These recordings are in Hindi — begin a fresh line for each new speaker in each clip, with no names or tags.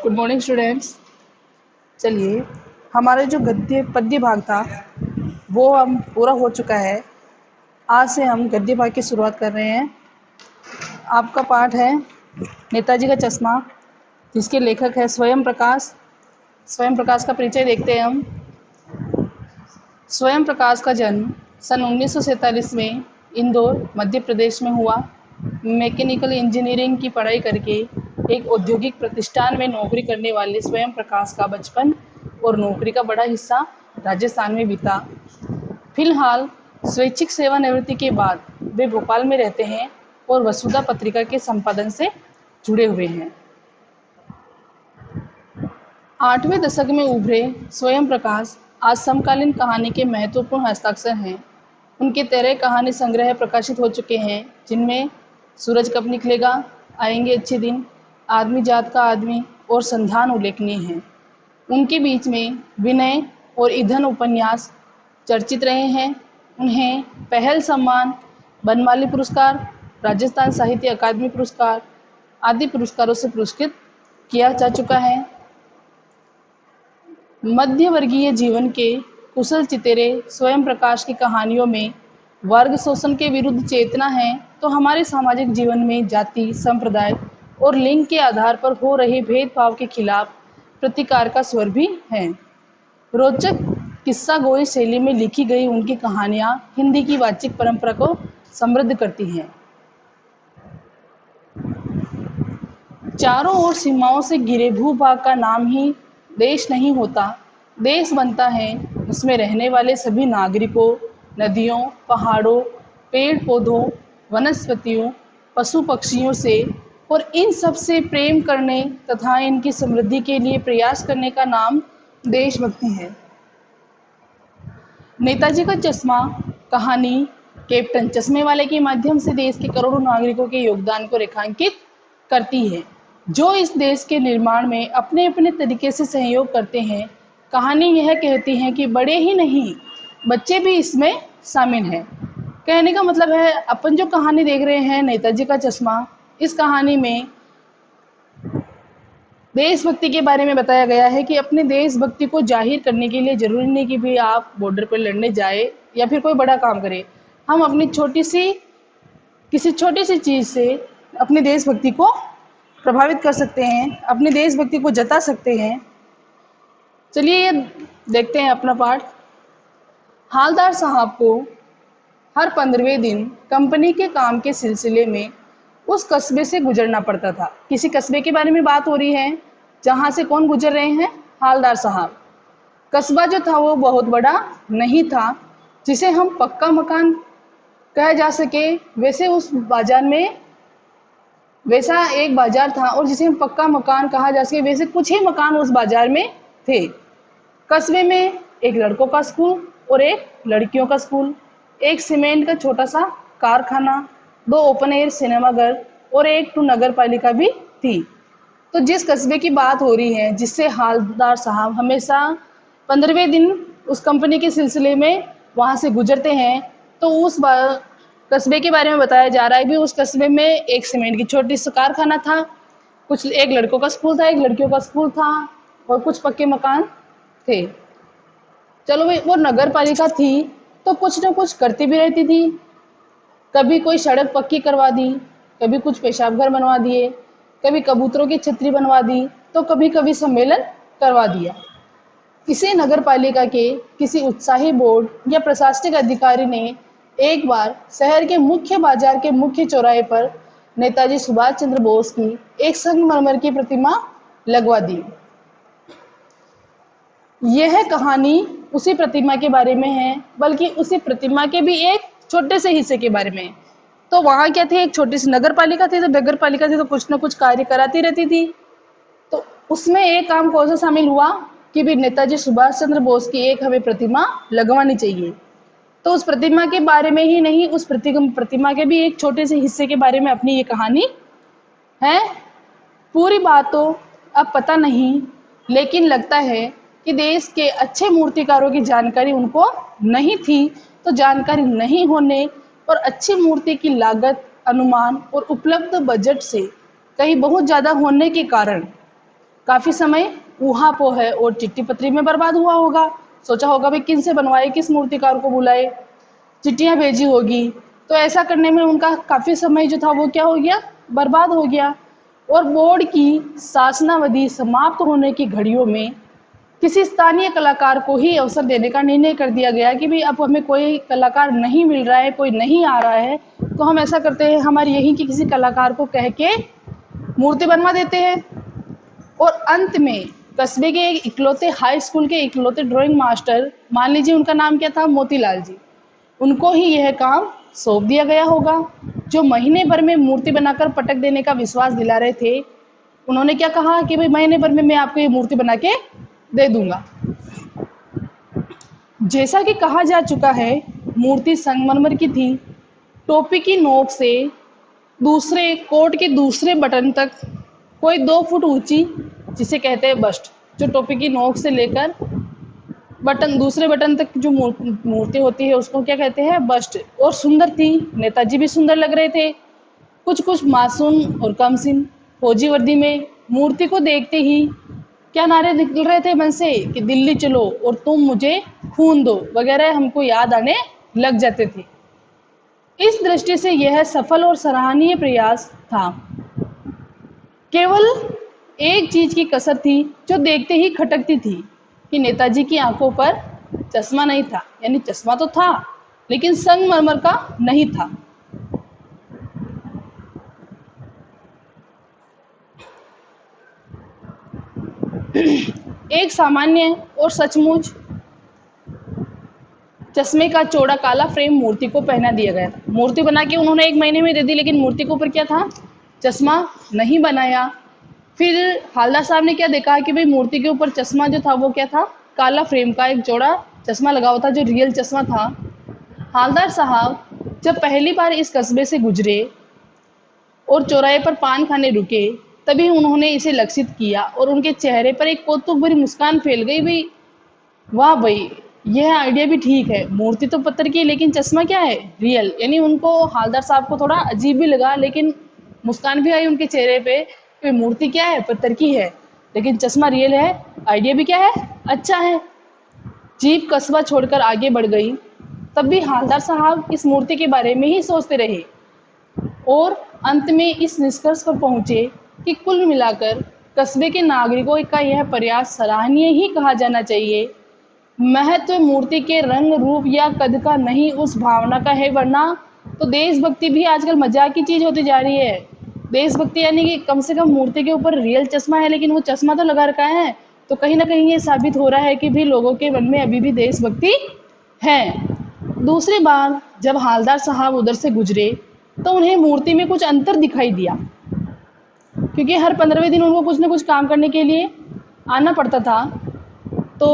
Good morning students. चलिए, हमारा जो गद्य पद्य भाग था वो हम पूरा हो चुका है। आज से हम गद्य भाग की शुरुआत कर रहे हैं। आपका पाठ है नेताजी का चश्मा, जिसके लेखक है स्वयं प्रकाश। स्वयं प्रकाश का परिचय देखते हैं हम। स्वयं प्रकाश का जन्म सन 1947 में इंदौर, मध्य प्रदेश में हुआ। मैकेनिकल इंजीनियरिंग की पढ़ाई करके एक औद्योगिक प्रतिष्ठान में नौकरी करने वाले स्वयं प्रकाश का बचपन और नौकरी का बड़ा हिस्सा राजस्थान में बीता। फिलहाल स्वैच्छिक सेवानिवृत्ति के बाद वे भोपाल में रहते हैं और वसुधा पत्रिका के संपादन से जुड़े हुए हैं। 8वें दशक में उभरे स्वयं प्रकाश आज समकालीन कहानी के महत्वपूर्ण हस्ताक्षर हैं। उनके 13 कहानी संग्रह प्रकाशित हो चुके हैं, जिनमें सूरज कब निकलेगा, आएंगे अच्छे दिन, आदमी जात का आदमी और संधान उल्लेखनीय हैं। उनके बीच में विनय और ईंधन उपन्यास चर्चित रहे हैं। उन्हें पहल सम्मान, बनमाली पुरस्कार, राजस्थान साहित्य अकादमी पुरस्कार आदि पुरस्कारों से पुरस्कृत किया जा चुका है। मध्यवर्गीय जीवन के कुशल चितेरे स्वयं प्रकाश की कहानियों में वर्ग शोषण के विरुद्ध चेतना है, तो हमारे सामाजिक जीवन में जाति, संप्रदाय और लिंग के आधार पर हो रहे भेदभाव के खिलाफ प्रतिकार का स्वर भी है। रोचक किस्सा गोई शैली में लिखी गई उनकी कहानियां हिंदी की वाचिक परंपरा को समृद्ध करती हैं। चारों ओर सीमाओं से घिरे भूभाग का नाम ही देश नहीं होता। देश बनता है उसमें रहने वाले सभी नागरिकों, नदियों, पहाड़ों, पेड़ पौधों, वनस्पतियों, पशु पक्षियों से और इन सब से प्रेम करने तथा इनकी समृद्धि के लिए प्रयास करने का नाम देशभक्ति है। नेताजी का चश्मा कहानी कैप्टन चश्मे वाले के माध्यम से देश के करोड़ों नागरिकों के योगदान को रेखांकित करती है, जो इस देश के निर्माण में अपने अपने तरीके से सहयोग करते हैं। कहानी यह कहती है कि बड़े ही नहीं, बच्चे भी इसमें शामिल हैं। कहने का मतलब है, अपन जो कहानी देख रहे हैं नेताजी का चश्मा, इस कहानी में देशभक्ति के बारे में बताया गया है कि अपने देशभक्ति को जाहिर करने के लिए ज़रूरी नहीं कि भी आप बॉर्डर पर लड़ने जाए या फिर कोई बड़ा काम करें। हम अपनी किसी छोटी सी चीज़ से अपनी देशभक्ति को प्रभावित कर सकते हैं, अपनी देशभक्ति को जता सकते हैं। चलिए ये देखते हैं अपना पाठ। हालदार साहब को हर 15वें दिन कंपनी के काम के सिलसिले में उस कस्बे से गुजरना पड़ता था। किसी कस्बे के बारे में बात हो रही है, जहाँ से कौन गुजर रहे हैं? हालदार साहब। कस्बा जो था वो बहुत बड़ा नहीं था, जिसे हम पक्का मकान कहा जा सके, वैसे उस बाजार में वैसा एक बाजार था, और जिसे हम पक्का मकान कहा जा सके वैसे कुछ ही मकान उस बाजार में थे। कस्बे में एक लड़कों का स्कूल और एक लड़कियों का स्कूल, एक सीमेंट का छोटा सा कारखाना, 2 ओपन एयर सिनेमाघर और एक नगर पालिका भी थी। तो जिस कस्बे की बात हो रही है, जिससे हालदार साहब हमेशा 15वें दिन उस कंपनी के सिलसिले में वहाँ से गुजरते हैं, तो उस कस्बे के बारे में बताया जा रहा है कि उस कस्बे में एक सीमेंट की छोटी सी कारखाना था, एक लड़कों का स्कूल था, एक लड़कियों का स्कूल था और कुछ पक्के मकान थे। चलो भाई, वो नगर पालिका थी तो कुछ ना कुछ करती भी रहती थी। कभी कोई सड़क पक्की करवा दी, कभी कुछ पेशाब घर बनवा दिए, कभी कबूतरों की छतरी बनवा दी, तो कभी कभी सम्मेलन करवा दिया। किसी नगर पालिका के किसी उत्साही बोर्ड या प्रशासनिक अधिकारी ने एक बार शहर के मुख्य बाजार के मुख्य चौराहे पर नेताजी सुभाष चंद्र बोस की एक संगमरमर की प्रतिमा लगवा दी। यह कहानी उसी प्रतिमा के बारे में है, बल्कि उसी प्रतिमा के भी एक छोटे से हिस्से के बारे में। तो वहाँ क्या थी, एक छोटी सी नगर पालिका थी, तो नगर पालिका थी तो कुछ ना कुछ कार्य कराती रहती थी। तो उसमें एक काम कौन सा शामिल हुआ कि भी नेताजी सुभाष चंद्र बोस की एक हमें प्रतिमा लगवानी चाहिए। तो उस प्रतिमा के बारे में ही नहीं, उस प्रतिमा के भी एक छोटे से हिस्से के बारे में अपनी ये कहानी है। पूरी बात तो अब पता नहीं, लेकिन लगता है कि देश के अच्छे मूर्तिकारों की जानकारी उनको नहीं थी। तो जानकारी नहीं होने और अच्छी मूर्ति की लागत, अनुमान और उपलब्ध बजट से कहीं बहुत ज़्यादा होने के कारण काफ़ी समय ऊहा पोह और चिट्ठी पत्री में बर्बाद हुआ होगा। सोचा होगा भाई किन से बनवाए, किस मूर्तिकार को बुलाए, चिट्ठियाँ भेजी होगी, तो ऐसा करने में उनका काफ़ी समय जो था वो क्या हो गया, बर्बाद हो गया। और बोर्ड की शासनावधि समाप्त होने की घड़ियों में किसी स्थानीय कलाकार को ही अवसर देने का निर्णय कर दिया गया कि भाई अब हमें कोई कलाकार नहीं मिल रहा है, कोई नहीं आ रहा है, तो हम ऐसा करते हैं, हमारे यहीं के किसी कलाकार को कह के मूर्ति बनवा देते हैं। और अंत में कस्बे के एक इकलौते हाई स्कूल के इकलौते ड्राइंग मास्टर, मान लीजिए उनका नाम क्या था, मोतीलाल जी, उनको ही यह काम सौंप दिया गया होगा, जो महीने भर में मूर्ति बनाकर पटक देने का विश्वास दिला रहे थे। उन्होंने क्या कहा कि भाई महीने भर में मैं आपको ये मूर्ति बना के दे दूंगा। जैसा कि कहा जा चुका है, मूर्ति संगमरमर की थी। टोपी की नोक से दूसरे कोट के दूसरे बटन तक कोई 2 फुट ऊंची, जिसे कहते हैं बस्ट, जो टोपी की नोक से लेकर बटन दूसरे बटन तक जो मूर्ति होती है उसको क्या कहते हैं, बस्ट, और सुंदर थी। नेताजी भी सुंदर लग रहे थे, कुछ कुछ मासूम और कमसिन, फौजी वर्दी में। मूर्ति को देखते ही क्या नारे निकल रहे थे मन से कि दिल्ली चलो और तुम मुझे खून दो वगैरह हमको याद आने लग जाते थे। इस दृष्टि से यह सफल और सराहनीय प्रयास था। केवल एक चीज की कसर थी जो देखते ही खटकती थी कि नेताजी की आंखों पर चश्मा नहीं था, यानी चश्मा तो था लेकिन संगमरमर का नहीं था। एक सामान्य और सचमुच चश्मे का चौड़ा काला फ्रेम मूर्ति को पहना दिया गया था। मूर्ति बना के उन्होंने 1 महीने में दे दी, लेकिन मूर्ति के ऊपर क्या था, चश्मा नहीं बनाया। फिर हालदार साहब ने क्या देखा कि भाई मूर्ति के ऊपर चश्मा जो था वो क्या था, काला फ्रेम का एक चौड़ा चश्मा लगा हुआ था, जो रियल चश्मा था। हालदार साहब जब पहली बार इस कस्बे से गुजरे और चौराहे पर पान खाने रुके, तभी उन्होंने इसे लक्षित किया और उनके चेहरे पर एक कौतुक भरी मुस्कान फैल गई। भाई वाह भाई, यह आइडिया भी ठीक है, मूर्ति तो पत्थर की लेकिन चश्मा क्या है, रियल। यानी उनको, हालदार साहब को थोड़ा अजीब भी लगा, लेकिन मुस्कान भी आई उनके चेहरे पे कि मूर्ति क्या है, पत्थर की है लेकिन चश्मा रियल है, आइडिया भी क्या है, अच्छा है। जीप कस्बा छोड़कर आगे बढ़ गई। तब भी हालदार साहब इस मूर्ति के बारे में ही सोचते रहे और अंत में इस निष्कर्ष पर पहुंचे कि कुल मिलाकर कस्बे के नागरिकों का यह प्रयास सराहनीय ही कहा जाना चाहिए। महत्व मूर्ति के रंग रूप या कद का नहीं, उस भावना का है, वरना तो देशभक्ति भी आजकल मजाक की चीज़ होती जा रही है। देशभक्ति यानी कि कम से कम मूर्ति के ऊपर रियल चश्मा है, लेकिन वो चश्मा तो लगा रखा है, तो कहीं ना कहीं ये साबित हो रहा है कि भी लोगों के मन में अभी भी देशभक्ति है। दूसरी बार जब हालदार साहब उधर से गुजरे तो उन्हें मूर्ति में कुछ अंतर दिखाई दिया, क्योंकि हर 15वें दिन उनको कुछ ना कुछ काम करने के लिए आना पड़ता था। तो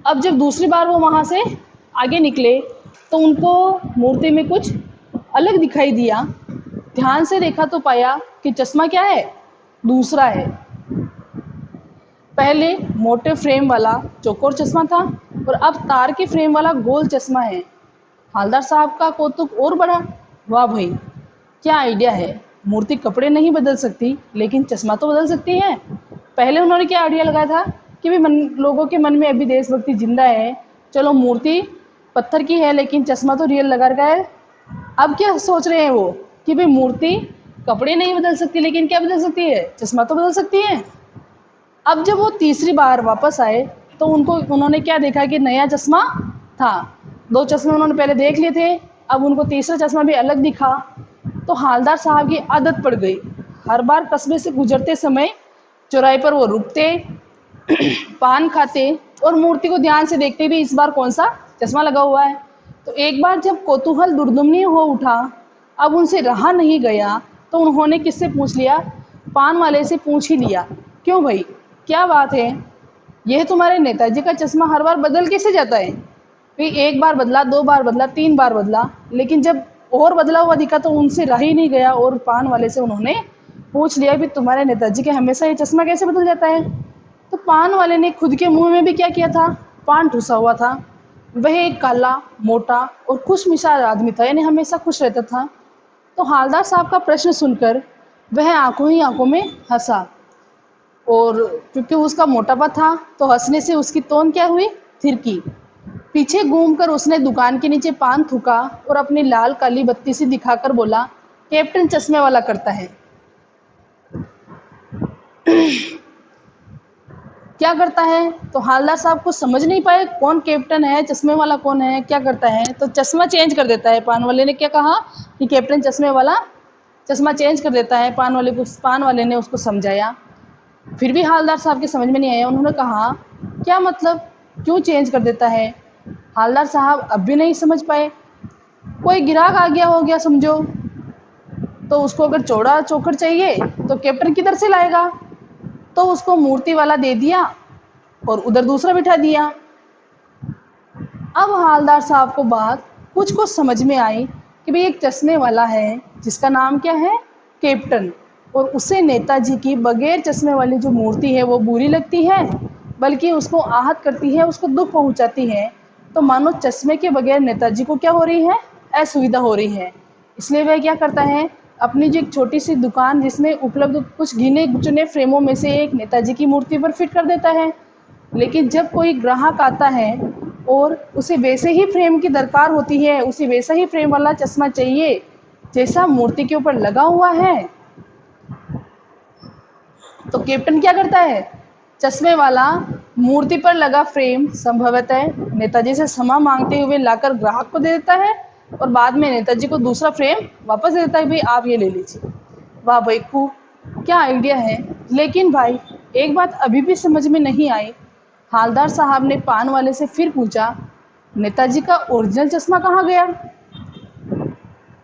अब जब दूसरी बार वो वहाँ से आगे निकले तो उनको मूर्ति में कुछ अलग दिखाई दिया। ध्यान से देखा तो पाया कि चश्मा क्या है, दूसरा है। पहले मोटे फ्रेम वाला चौकोर चश्मा था और अब तार के फ्रेम वाला गोल चश्मा है। हालदार साहब का कौतुक और बढ़ा। वाह भाई, क्या आइडिया है, मूर्ति कपड़े नहीं बदल सकती लेकिन चश्मा तो बदल सकती है। पहले उन्होंने क्या आइडिया लगाया था कि भाई लोगों के मन में अभी देशभक्ति जिंदा है, चलो मूर्ति पत्थर की है लेकिन चश्मा तो रियल लगा रखा है। अब क्या सोच रहे हैं वो कि भाई मूर्ति कपड़े नहीं बदल सकती लेकिन क्या बदल सकती है, चश्मा तो बदल सकती है। अब जब वो तीसरी बार वापस आए तो उन्होंने क्या देखा कि नया चश्मा था। 2 चश्मे उन्होंने पहले देख लिए थे, अब उनको तीसरा चश्मा भी अलग दिखा। तो हालदार साहब की आदत पड़ गई, हर बार कस्बे से गुजरते समय चौराहे पर वो रुकते, पान खाते और मूर्ति को ध्यान से देखते भी इस बार कौन सा चश्मा लगा हुआ है। तो एक बार जब कौतूहल दुर्दुम्नी हो उठा, अब उनसे रहा नहीं गया, तो उन्होंने किससे पूछ लिया, पान वाले से पूछ ही लिया, क्यों भाई क्या बात है, यह तुम्हारे नेताजी का चश्मा हर बार बदल कैसे जाता है। फिर 1 बार बदला, 2 बार बदला, 3 बार बदला, लेकिन जब और बदला हुआ दिखा तो उनसे रह ही नहीं गया और पान वाले से उन्होंने पूछ लिया कि तुम्हारे नेताजी के हमेशा ये चश्मा कैसे बदल जाता है। तो पान वाले ने खुद के मुंह में भी क्या किया था, पान ठूसा हुआ था। वह एक काला, मोटा और खुश मिजाज आदमी था, यानी हमेशा खुश रहता था। तो हालदार साहब का प्रश्न सुनकर वह आंखों ही आंखों में हंसा। और क्योंकि उसका मोटापा था तो हंसने से उसकी तोन क्या हुई, थिरकी। पीछे घूमकर उसने दुकान के नीचे पान थूका और अपनी लाल काली बत्ती सी दिखाकर बोला, कैप्टन चश्मे वाला करता है। क्या करता है? तो हालदार साहब को समझ नहीं पाए कौन कैप्टन है, चश्मे वाला कौन है, क्या करता है। तो चश्मा चेंज कर देता है। पान वाले ने क्या कहा कि कैप्टन चश्मे वाला, चश्मा चेंज कर देता है। पान वाले ने उसको समझाया, फिर भी हालदार साहब के समझ में नहीं आया। उन्होंने कहा, क्या मतलब, क्यों चेंज कर देता है? हालदार साहब अब भी नहीं समझ पाए। कोई ग्राहक आ गया हो गया समझो, तो उसको अगर चौड़ा चोकर चाहिए तो कैप्टन किधर से लाएगा? तो उसको मूर्ति वाला दे दिया और उधर दूसरा बिठा दिया। अब हालदार साहब को बात कुछ समझ में आई कि भाई एक चश्मे वाला है जिसका नाम क्या है, कैप्टन, और उसे नेताजी की बगैर चश्मे वाली जो मूर्ति है वो बुरी लगती है, बल्कि उसको आहत करती है, उसको दुख पहुंचाती है। तो मानो चश्मे के बगैर नेताजी को क्या हो रही है, असुविधा हो रही है। इसलिए वह क्या करता है, अपनी जो एक छोटी सी दुकान जिसमें उपलब्ध कुछ गिने चुने फ्रेमों में से एक नेताजी की मूर्ति पर फिट कर देता है। लेकिन जब कोई ग्राहक आता है और उसे वैसे ही फ्रेम की दरकार होती है, उसे वैसा ही फ्रेम वाला चश्मा चाहिए जैसा मूर्ति के ऊपर लगा हुआ है, तो कैप्टन क्या करता है, चश्मे वाला मूर्ति पर लगा फ्रेम संभवतः नेताजी से क्षमा मांगते हुए लाकर ग्राहक को दे देता है और बाद में नेताजी को दूसरा फ्रेम वापस दे देता है, भाई आप ये ले लीजिए। वाह भाई खूब, क्या आइडिया है। लेकिन भाई एक बात अभी भी समझ में नहीं आई। हालदार साहब ने पान वाले से फिर पूछा, नेताजी का ओरिजिनल चश्मा कहाँ गया?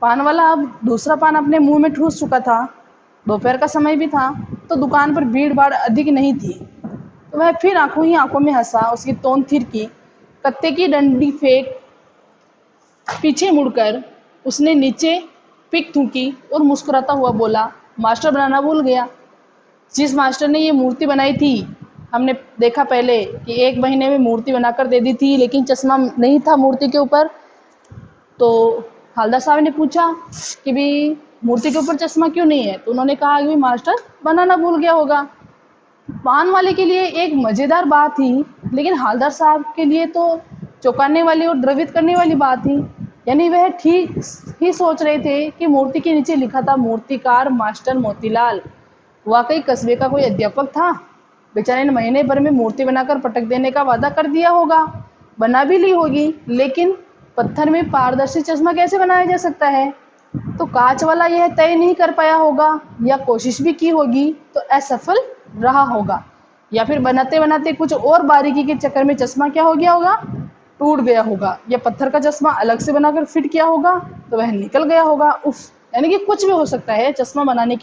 पान वाला अब दूसरा पान अपने मुंह में ठूस चुका था, दोपहर का समय भी था, तो दुकान पर भीड़ भाड़ अधिक नहीं थी। तो वह फिर आंखों ही आंखों में हंसा, उसकी तोन थिरकी, कत्ते की डंडी फेंक पीछे मुड़कर उसने नीचे पिक थूकी और मुस्कुराता हुआ बोला, मास्टर बनाना भूल गया। जिस मास्टर ने ये मूर्ति बनाई थी, हमने देखा पहले कि 1 महीने में मूर्ति बनाकर दे दी थी, लेकिन चश्मा नहीं था मूर्ति के ऊपर। तो हालदार साहब ने पूछा कि भाई मूर्ति के ऊपर चश्मा क्यों नहीं है? तो उन्होंने कहा कि भाई मास्टर बनाना भूल गया होगा। पान वाले के लिए एक मज़ेदार बात थी, लेकिन हालदार साहब के लिए तो चौंकाने वाली और द्रवित करने वाली बात थी। यानी वह ठीक ही सोच रहे थे कि मूर्ति के नीचे लिखा था मूर्तिकार मास्टर मोतीलाल। वाकई कस्बे का कोई अध्यापक था। बेचारे ने महीने भर में मूर्ति बनाकर पटक देने का वादा कर दिया होगा, बना भी ली होगी, लेकिन पत्थर में पारदर्शी चश्मा कैसे बनाया जा सकता है? तो कांच वाला यह तय नहीं कर पाया होगा, या कोशिश भी की होगी तो असफल रहा होगा, या फिर बनाते बनाते कुछ और बारीकी के चक्कर में चश्मा क्या हो गया होगा, टूट गया होगा, या पत्थर का चश्मा अलग से बनाकर फिट किया होगा तो वह निकल गया होगा। उफ, यानी कि कुछ भी हो सकता है। चश्मा बनाने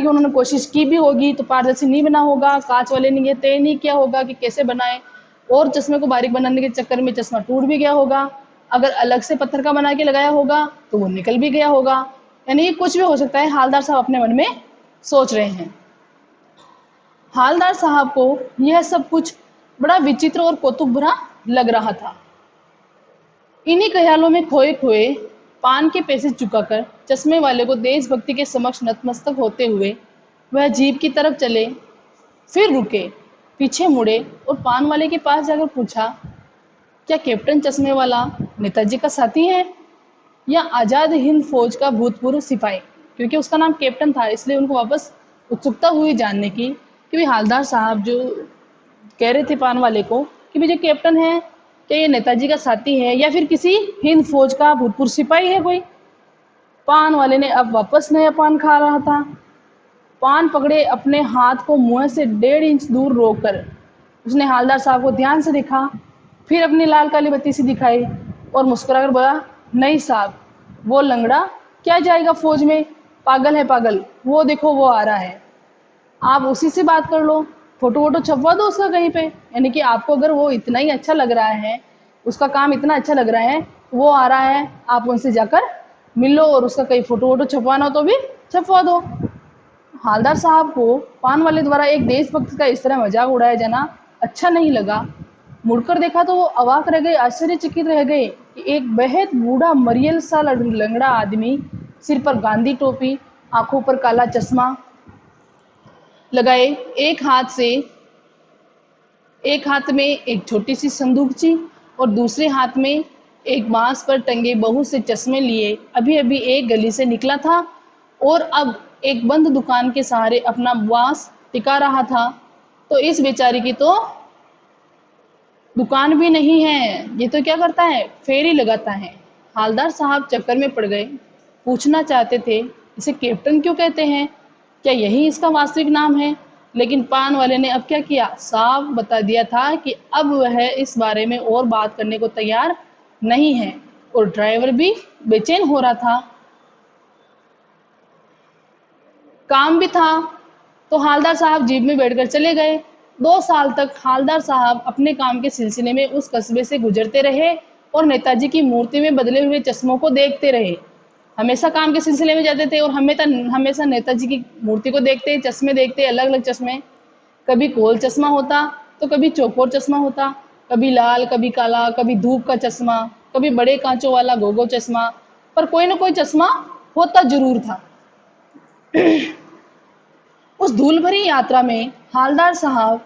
की उन्होंने कोशिश की भी होगी तो पारदर्शी नहीं बना होगा, कांच वाले ने ये तय नहीं किया होगा कि कैसे बनाए, और चश्मे को बारीक बनाने के चक्कर में चश्मा टूट भी गया होगा। अगर अलग से पत्थर का बना के लगाया होगा तो वो निकल भी गया होगा। यानी ये कुछ भी हो सकता है, हालदार साहब अपने मन में सोच रहे हैं। हालदार साहब को यह सब कुछ बड़ा विचित्र और कौतुक भरा लग रहा था। इन्हीं ख्यालों में खोए खोए पान के पैसे चुकाकर चश्मे वाले को देशभक्ति के समक्ष नतमस्तक होते हुए वह जीप की तरफ चले, फिर रुके, पीछे मुड़े और पान वाले के पास जाकर पूछा, क्या कैप्टन चश्मे वाला नेताजी का साथी है या आज़ाद हिंद फौज का भूतपूर्व सिपाही? क्योंकि उसका नाम कैप्टन था, इसलिए उनको वापस उत्सुकता हुई जानने की कि भाई हालदार साहब जो कह रहे थे पान वाले को कि भाई जो कैप्टन है, क्या ये नेताजी का साथी है या फिर किसी हिंद फौज का भूतपूर्व सिपाही है कोई? पान वाले ने अब वापस नया पान खा रहा था। पान पकड़े अपने हाथ को मुंह से 1.5 इंच दूर रोककर उसने हालदार साहब को ध्यान से देखा, फिर अपनी लाल काली बत्ती सी दिखाई और मुस्कुराकर बोला, नहीं साहब, वो लंगड़ा क्या जाएगा फौज में, पागल है पागल, वो देखो वो आ रहा है, आप उसी से बात कर लो, फोटो वोटो छपवा दो उसका कहीं पे। यानी कि आपको अगर वो इतना ही अच्छा लग रहा है, उसका काम इतना अच्छा लग रहा है, वो आ रहा है, आप उनसे जाकर मिल लो और उसका कहीं फोटो वोटो छपवाना हो तो भी छपवा दो। हालदार साहब को पान वाले द्वारा एक देशभक्त का इस तरह मजाक उड़ाया जाना अच्छा नहीं लगा। मुड़कर देखा तो वो अवाक रह गए, आश्चर्यचकित रह गए कि एक बेहद बूढ़ा मरियल सा लंगड़ा आदमी, सिर पर गांधी टोपी, आंखों पर काला चश्मा, लगाए। एक हाथ में एक छोटी सी संदूकची और दूसरे हाथ में एक बांस पर टंगे बहुत से चश्मे लिए अभी अभी एक गली से निकला था और अब एक बंद दुकान के सहारे अपना बांस टिका रहा था। तो इस बेचारी की तो दुकान भी नहीं है, ये तो क्या करता है, फेरी लगाता है। हालदार साहब चक्कर में पड़ गए। पूछना चाहते थे इसे कैप्टन क्यों कहते हैं, क्या यही इसका वास्तविक नाम है। लेकिन पान वाले ने अब क्या किया, साफ बता दिया था कि अब वह इस बारे में और बात करने को तैयार नहीं है। और ड्राइवर भी बेचैन हो रहा था, काम भी था। तो हालदार साहब जीप में बैठकर चले गए। 2 साल तक हालदार साहब अपने काम के सिलसिले में उस कस्बे से गुजरते रहे और नेताजी की मूर्ति में बदले हुए चश्मों को देखते रहे। हमेशा काम के सिलसिले में जाते थे और हमेशा नेताजी की मूर्ति को देखते, चश्मे देखते, अलग अलग चश्मे। कभी गोल चश्मा होता तो कभी चौकोर चश्मा होता, कभी लाल, कभी काला, कभी धूप का चश्मा, कभी बड़े कांचों वाला गोगो चश्मा, पर कोई ना कोई चश्मा होता जरूर था। उस धूल भरी यात्रा में हालदार साहब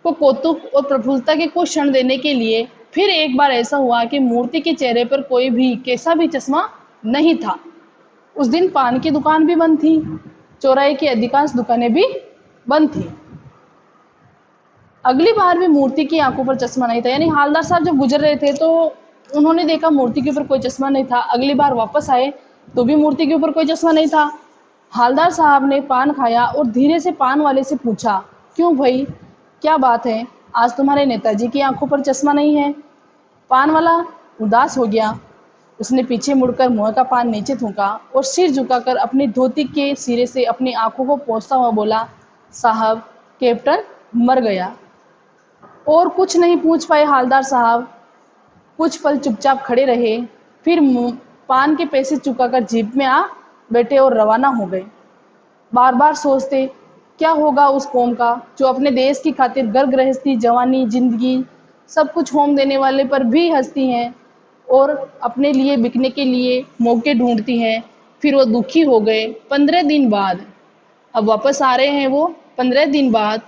को कौतुक और प्रफुल्लता के कुछ क्षण देने के लिए फिर एक बार ऐसा हुआ कि मूर्ति के चेहरे पर कोई भी कैसा भी चश्मा नहीं था। उस दिन पान की दुकान भी बंद थी, चौराहे की अधिकांश दुकानें भी बंद थी। अगली बार भी मूर्ति की आंखों पर चश्मा नहीं था, यानी हालदार साहब जब गुजर रहे थे तो उन्होंने देखा मूर्ति के ऊपर कोई चश्मा नहीं था। अगली बार वापस आए तो भी मूर्ति के ऊपर कोई चश्मा नहीं था। हालदार साहब ने पान खाया और धीरे से पान वाले से पूछा, क्यों भाई, क्या बात है, आज तुम्हारे नेताजी की आंखों पर चश्मा नहीं है। पान वाला उदास हो गया। उसने पीछे मुड़कर मुंह का पान नीचे थूका और सिर झुकाकर अपनी धोती के सिरे से अपनी आंखों को पोंछता हुआ बोला, साहब, कैप्टन मर गया। और कुछ नहीं पूछ पाए हालदार साहब, कुछ पल चुपचाप खड़े रहे, फिर पान के पैसे चुकाकर जीप में आ बैठे और रवाना हो गए। बार बार सोचते क्या होगा उस कौम का जो अपने देश की खातिर घर गृहस्थी, जवानी, जिंदगी सब कुछ होम देने वाले पर भी हंसती हैं और अपने लिए बिकने के लिए मौके ढूंढती हैं। फिर वो दुखी हो गए। 15 दिन बाद अब वापस आ रहे हैं वो, 15 दिन बाद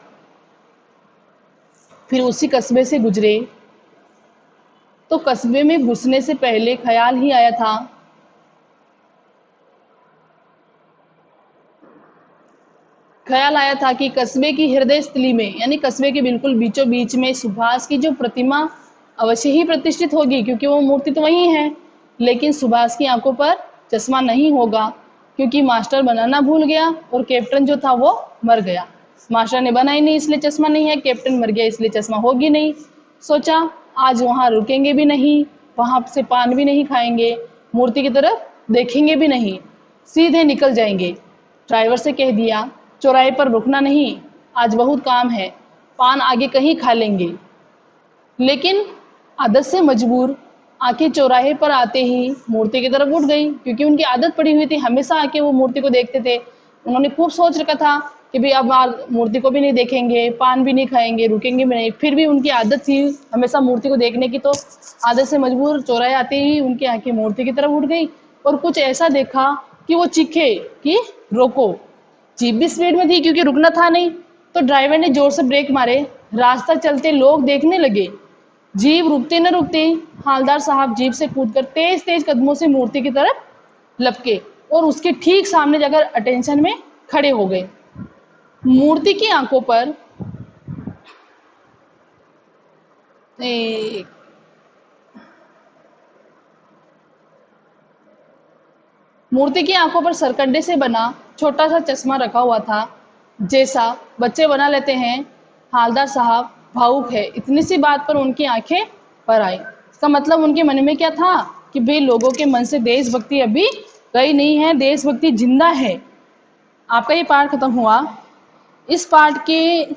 फिर उसी कस्बे से गुजरे। तो कस्बे में घुसने से पहले ख्याल आया था कि कस्बे की हृदय स्थली में, यानी कस्बे के बिल्कुल बीचों बीच में सुभाष की जो प्रतिमा अवश्य ही प्रतिष्ठित होगी, क्योंकि वो मूर्ति तो वही है। लेकिन सुभाष की आंखों पर चश्मा नहीं होगा, क्योंकि मास्टर बनाना भूल गया और कैप्टन जो था वो मर गया। मास्टर ने बनाई नहीं इसलिए चश्मा नहीं है, कैप्टन मर गया इसलिए चश्मा होगी नहीं। सोचा आज वहां रुकेंगे भी नहीं, वहां से पान भी नहीं खाएंगे, मूर्ति की तरफ देखेंगे भी नहीं, सीधे निकल जाएंगे। ड्राइवर से कह दिया चौराहे पर रुकना नहीं, आज बहुत काम है, पान आगे कहीं खा लेंगे। लेकिन आदत से मजबूर आंखें चौराहे पर आते ही मूर्ति की तरफ उठ गई, क्योंकि उनकी आदत पड़ी हुई थी, हमेशा आके वो मूर्ति को देखते थे। उन्होंने खूब सोच रखा था कि भाई अब मूर्ति को भी नहीं देखेंगे, पान भी नहीं खाएंगे, रुकेंगे भी नहीं। फिर भी उनकी आदत थी हमेशा मूर्ति को देखने की, तो आदत से मजबूर चौराहे आते ही उनकी आंखें मूर्ति की तरफ उठ गई और कुछ ऐसा देखा कि वो चीखे कि रोको। जीप भी स्पीड में थी क्योंकि रुकना था नहीं, तो ड्राइवर ने जोर से ब्रेक मारे। रास्ता चलते लोग देखने लगे। जीप रुकते न रुकते हालदार साहब जीप से कूदकर तेज तेज कदमों से मूर्ति की तरफ लपके और उसके ठीक सामने जाकर अटेंशन में खड़े हो गए। मूर्ति की आंखों पर मूर्ति की आंखों पर सरकंडे से बना छोटा सा चश्मा रखा हुआ था, जैसा बच्चे बना लेते हैं। हालदार साहब भावुक है, इतनी सी बात पर उनकी आंखें पर आई। इसका मतलब उनके मन में क्या था कि भाई लोगों के मन से देशभक्ति अभी गई नहीं है, देशभक्ति जिंदा है। आपका ये पार्ट खत्म हुआ। इस पार्ट के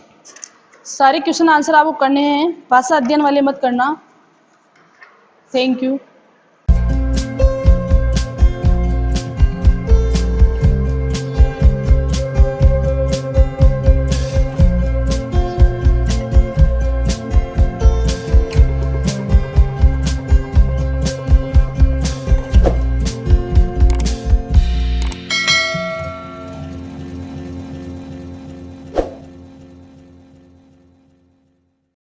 सारे क्वेश्चन आंसर आपको करने हैं, भाषा अध्ययन वाले मत करना। Thank you.